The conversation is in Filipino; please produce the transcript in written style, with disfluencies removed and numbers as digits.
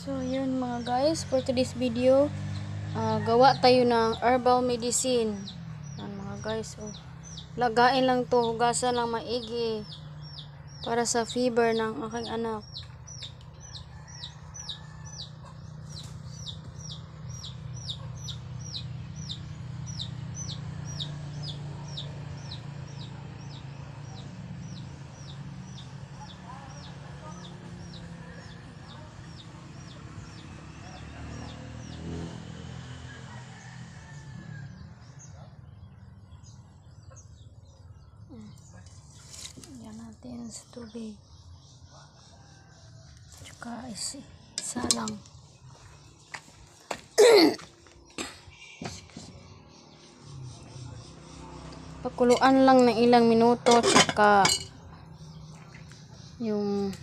So yun mga guys, for today's video, gawa tayo ng herbal medicine. Yan mga guys, oh. Lagain lang to, hugasan lang maigi para sa fever ng aking anak. Yan natin sa tubig. Tsaka isa lang. Pakuluan lang ng ilang minuto. Tsaka yung